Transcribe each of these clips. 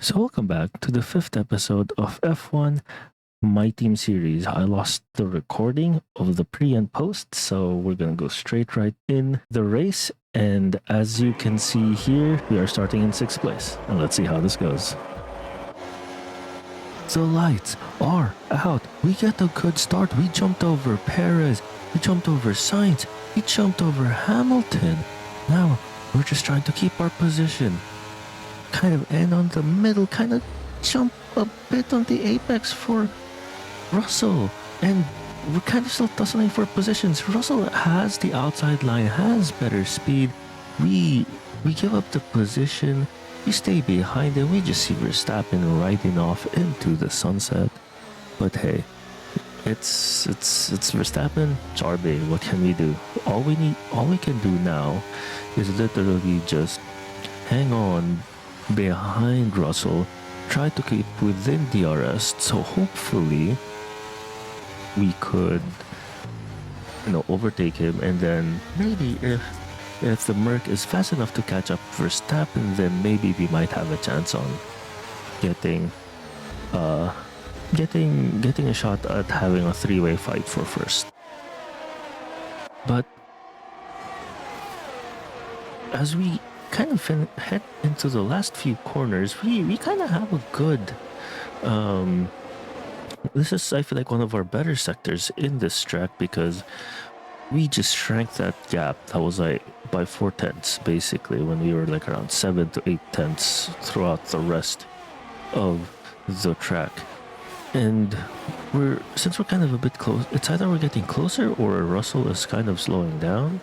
So welcome back to the fifth episode of F1 MyTeam series. I lost the recording of the pre and post, so we're gonna go straight right in the race. And as you can see here, we are starting in sixth place. And let's see how this goes. The lights are out. We get a good start. We jumped over Perez. We jumped over Sainz. We jumped over Hamilton. Now we're just trying to keep our position. Kind of end on the middle, kind of jump a bit on the apex for Russell, and we're kind of still tussling for positions. Russell has the outside line, has better speed. We give up the position, we stay behind, and we just see Verstappen riding off into the sunset. But hey, it's Verstappen, it's RB. What can we do? All we can do now is literally just hang on behind Russell, try to keep within DRS, so hopefully we could overtake him, and then maybe if the Merc is fast enough to catch up Verstappen, then maybe we might have a chance on getting a shot at having a three-way fight for first. But as we kind of head into the last few corners, we kind of have a good this is, I feel like, one of our better sectors in this track, because we just shrank that gap that was like by 4/10 basically, when we were like around 7 to 8/10 throughout the rest of the track. And since we're kind of a bit close, it's either we're getting closer or Russell is kind of slowing down,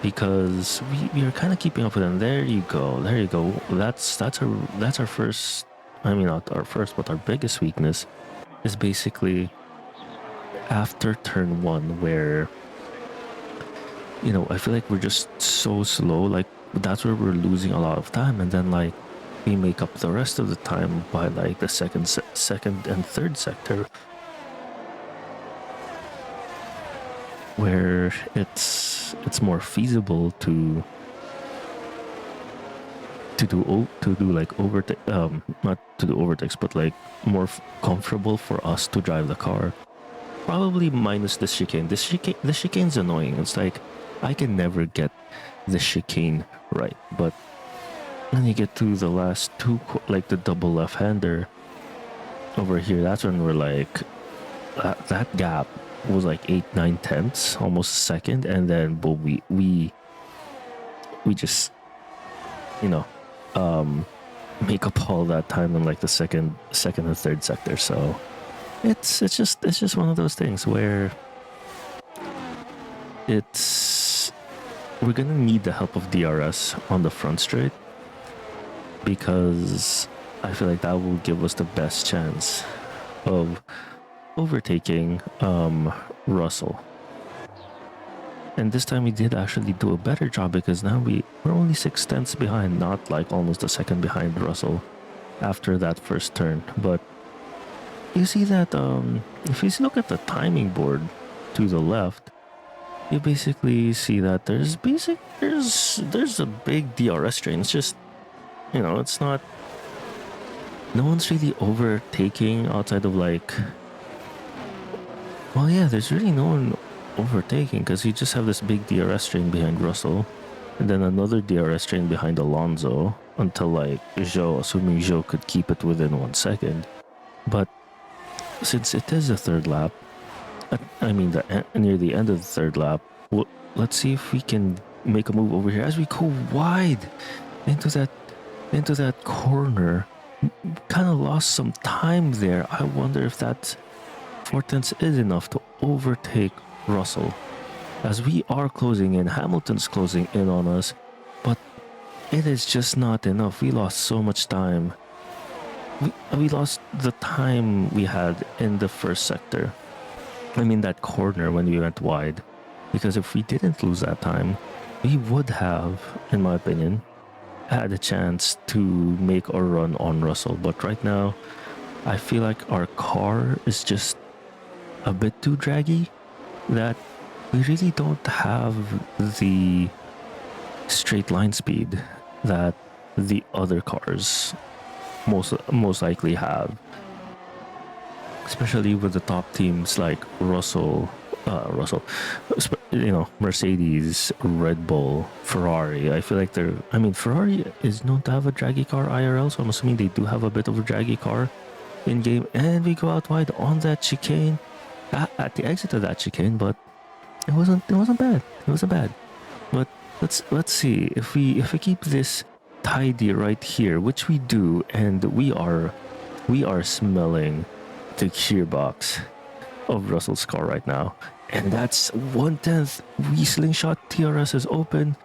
because we are kind of keeping up with him. There you go. That's our first, I mean, not our first, but our biggest weakness is basically after turn one, where I feel like we're just so slow. Like, that's where we're losing a lot of time, and then like we make up the rest of the time by like the second and third sector, where it's more feasible to do like overtake, not to do overtakes, but like more comfortable for us to drive the car. Probably minus the chicane. The chicane's annoying. It's like I can never get the chicane right, but when you get to the last two, like the double left-hander over here, that's when we're like that gap was like 8-9 tenths, almost a second, and then but we just make up all that time in like the second and third sector. So it's just one of those things where we're gonna need the help of DRS on the front straight, because I feel like that will give us the best chance of overtaking Russell. And this time we did actually do a better job, because now we're only 6 tenths behind, not like almost a second behind Russell after that first turn. But you see that if you look at the timing board to the left, you basically see that there's a big DRS train. It's just, it's not, no one's really overtaking outside of like, well, yeah, there's really no one overtaking, because you just have this big DRS train behind Russell, and then another DRS train behind Alonso, until like Zhou, assuming Zhou could keep it within 1 second. But since it is the third lap, near the end of the third lap, let's see if we can make a move over here as we go wide into that corner. Kind of lost some time there. I wonder if that 4 tenths is enough to overtake Russell, as we are closing in. Hamilton's closing in on us, but it is just not enough. We lost so much time. We lost the time we had in the first sector, that corner when we went wide, because if we didn't lose that time, we would have, in my opinion, had a chance to make a run on Russell. But right now, I feel like our car is just a bit too draggy, that we really don't have the straight line speed that the other cars most likely have, especially with the top teams like Mercedes, Red Bull, Ferrari. I feel like Ferrari is known to have a draggy car IRL, so I'm assuming they do have a bit of a draggy car in game. And we go out wide on that chicane, at the exit of that chicane, but it wasn't bad. It wasn't bad. But let's see if we keep this tidy right here, which we do, and we are smelling the gearbox of Russell's car right now, and that's 1/10. We slingshot TRS is open.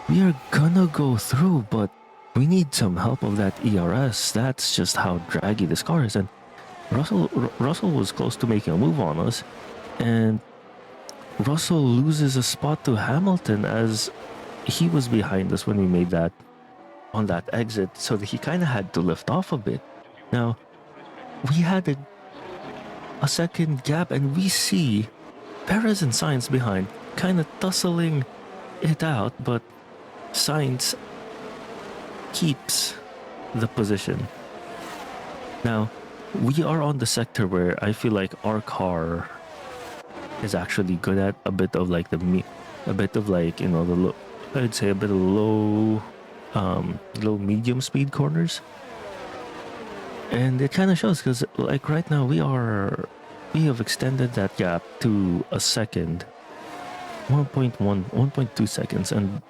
We are gonna go through, but we need some help of that ERS. That's just how draggy this car is, and Russell was close to making a move on us, and Russell loses a spot to Hamilton as he was behind us when we made that on that exit, so that he kind of had to lift off a bit. Now we had a second gap, and we see Perez and Sainz behind, kind of tussling it out, but Sainz keeps the position. Now we are on the sector where I feel like our car is actually good at a bit of like I'd say a bit of low medium speed corners, and it kind of shows because like right now we have extended that gap to a second, 1.2 seconds, and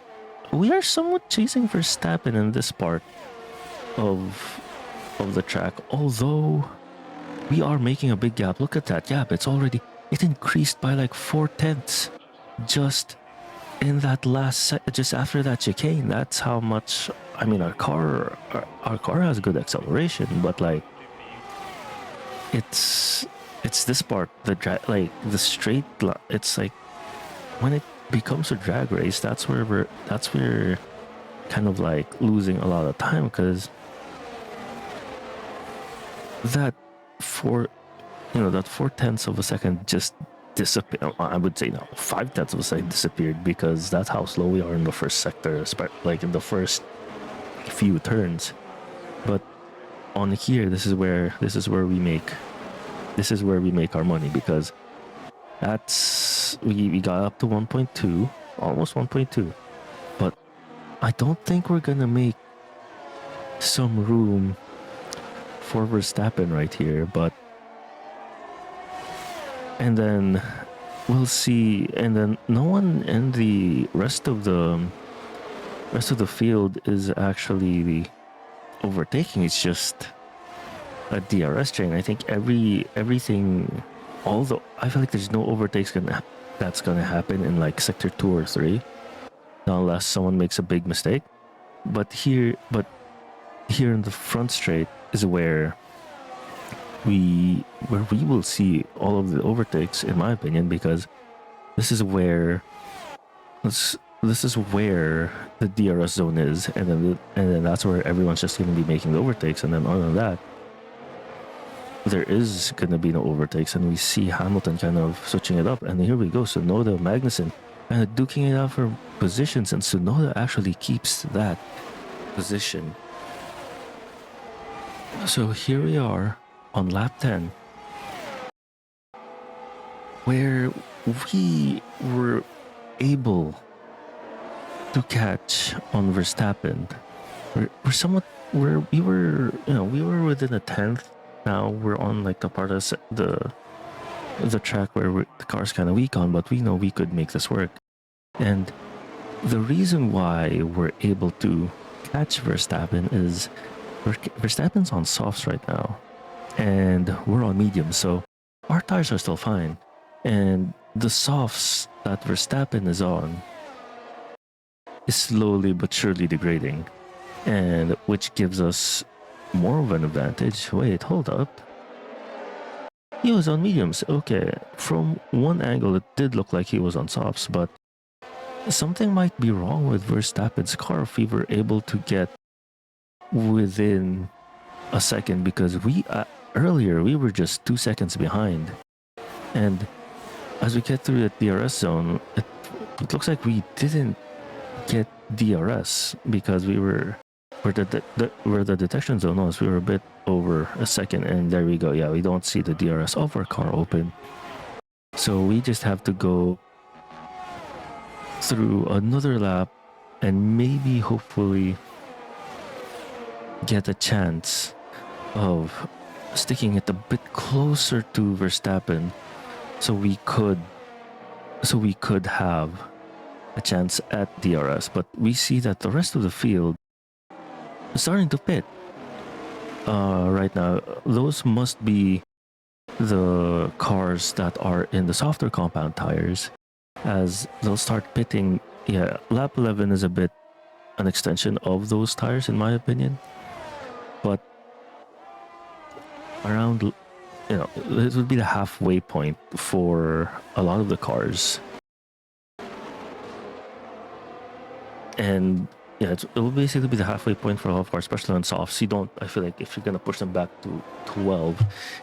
we are somewhat chasing Verstappen in this part of the track, although we are making a big gap. Look at that gap, it increased by like 4/10 just in that just after that chicane. That's how much. I mean, our car has good acceleration, but like it's this part, the straight line. It's like when it becomes a drag race, that's where we're kind of like losing a lot of time, because that 4/10 of a second just disappeared. I would say now 5/10 of a second disappeared, because that's how slow we are in the first sector, like in the first few turns. But on here, this is where we make our money, because we got up to 1.2, almost 1.2, but I don't think we're gonna make some room for Verstappen right here. And then we'll see, and then no one in the rest of the field is actually overtaking. It's just a DRS train. I think everything, although I feel like there's no overtakes that's gonna happen in like sector 2 or 3, unless someone makes a big mistake. But here in the front straight is where we will see all of the overtakes, in my opinion, because this is where the DRS zone is, and then that's where everyone's just going to be making the overtakes. And then other than that, there is going to be no overtakes, and we see Hamilton kind of switching it up. And here we go, Tsunoda, Magnussen kind of duking it out for positions, and Tsunoda actually keeps that position. So here we are on lap 10, where we were able to catch on Verstappen. We were within a 10th. Now we're on like the part of the track where the car's kind of weak on, but we know we could make this work. And the reason why we're able to catch Verstappen is Verstappen's on softs right now, and we're on mediums, so our tires are still fine. And the softs that Verstappen is on is slowly but surely degrading, and which gives us more of an advantage. Wait, hold up. He was on mediums. Okay, from one angle it did look like he was on softs, but something might be wrong with Verstappen's car if we were able to get within a second, because earlier we were just 2 seconds behind, and as we get through the DRS zone, it looks like we didn't get DRS because we were where the detection zone was, we were a bit over a second, and there we go. Yeah, we don't see the DRS of our car open, so we just have to go through another lap and maybe hopefully get a chance of sticking it a bit closer to Verstappen, so we could have a chance at DRS. But we see that the rest of the field is starting to pit right now. Those must be the cars that are in the softer compound tires, as they'll start pitting. Yeah, lap 11 is a bit an extension of those tires in my opinion, but around, you know, it would be the halfway point for a lot of the cars. And yeah, it will basically be the halfway point for a lot of cars, especially on softs. I feel like if you're gonna push them back to 12,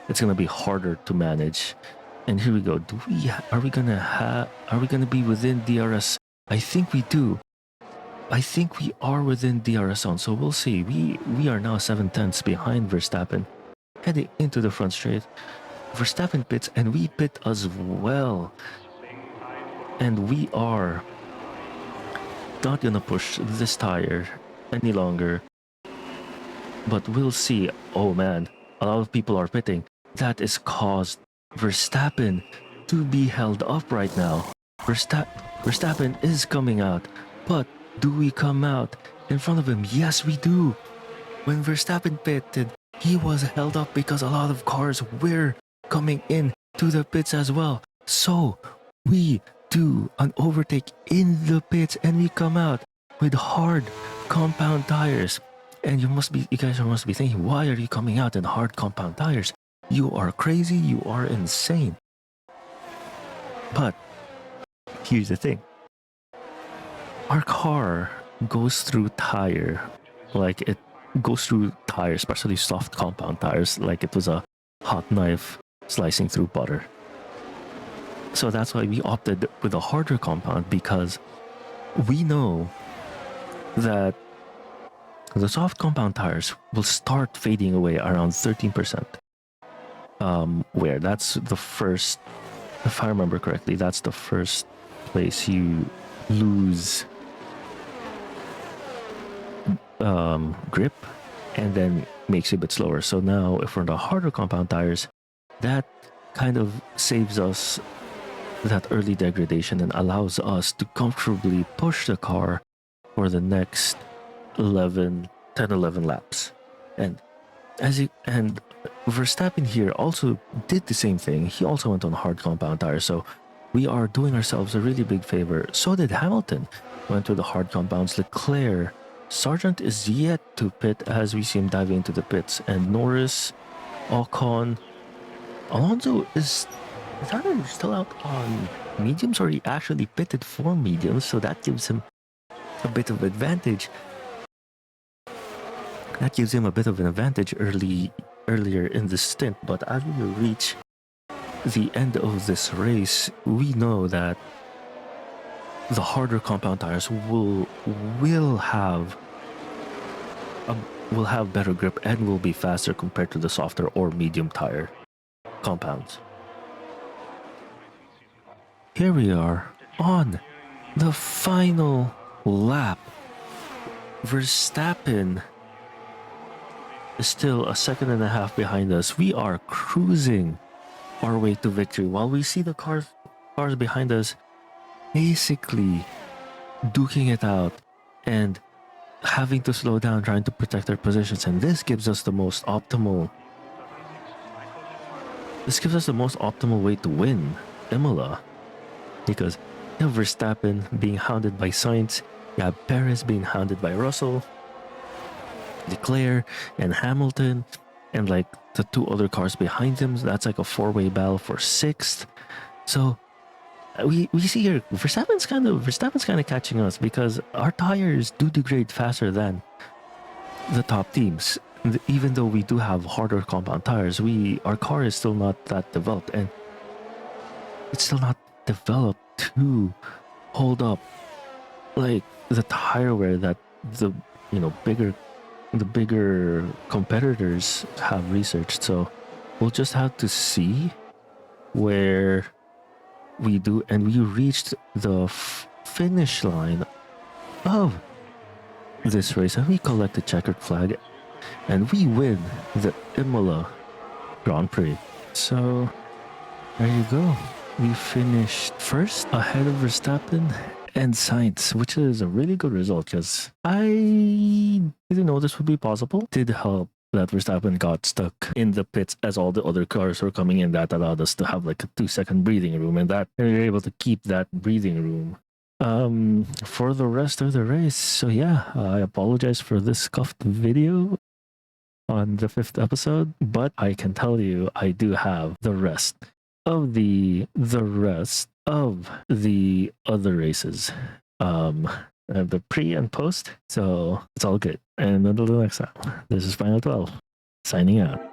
it's gonna be harder to manage. And here we go. Are we gonna be within DRS? I think we do. I think we are within DRS zone, so we'll see. We are now 7/10 behind Verstappen, heading into the front straight. Verstappen pits, and we pit as well. And we are not gonna push this tire any longer, but we'll see. Oh man, a lot of people are pitting. That is caused Verstappen to be held up right now. Verstappen is coming out, but do we come out in front of him? Yes, we do. When Verstappen pitted, he was held up because a lot of cars were coming in to the pits as well. So we do an overtake in the pits, and we come out with hard compound tires. And you guys must be thinking, why are you coming out in hard compound tires? You are crazy, you are insane. But here's the thing. Our car goes through tires, especially soft compound tires, like it was a hot knife slicing through butter. So that's why we opted with a harder compound, because we know that the soft compound tires will start fading away around 13%. Where that's the first, if I remember correctly, that's the first place you lose grip, and then makes you a bit slower. So now if we're on the harder compound tires, that kind of saves us that early degradation and allows us to comfortably push the car for the next 10, 11 laps. And Verstappen here also did the same thing. He also went on hard compound tires. So we are doing ourselves a really big favor. So did Hamilton. Went with the hard compounds. Leclerc, Sargent is yet to pit as we see him diving into the pits. And Norris, Ocon, Alonso is either still out on mediums, or he actually pitted for mediums. So that gives him a bit of advantage. That gives him a bit of an advantage earlier in the stint. But as we reach the end of this race, we know that the harder compound tires will have better grip and will be faster compared to the softer or medium tire compounds. Here we are on the final lap. Verstappen is still a second and a half behind us. We are cruising our way to victory while we see the cars behind us basically duking it out and having to slow down, trying to protect their positions. And this gives us the most optimal way to win Imola, because you have Verstappen being hounded by Sainz, you have Perez being hounded by Russell, Leclerc and Hamilton, and like the two other cars behind them. So that's like a four-way battle for sixth. So we see here Verstappen's kind of catching us, because our tires do degrade faster than the top teams. Even though we do have harder compound tires, our car is still not that developed, and it's still not developed to hold up like the tire wear that the bigger the bigger competitors have researched. So we'll just have to see where we do. And we reached the finish line of this race, and we collect the checkered flag, and we win the Imola Grand Prix. So there you go. We finished first ahead of Verstappen and Sainz, which is a really good result because I didn't know this would be possible. Did help that Verstappen got stuck in the pits as all the other cars were coming in. That allowed us to have like a 2-second breathing room, and we were able to keep that breathing room for the rest of the race. So yeah, I apologize for this scuffed video on the 5th episode, but I can tell you I do have the rest of the other races, the pre and post, so it's all good. And until the next time, this is Final 12 signing out.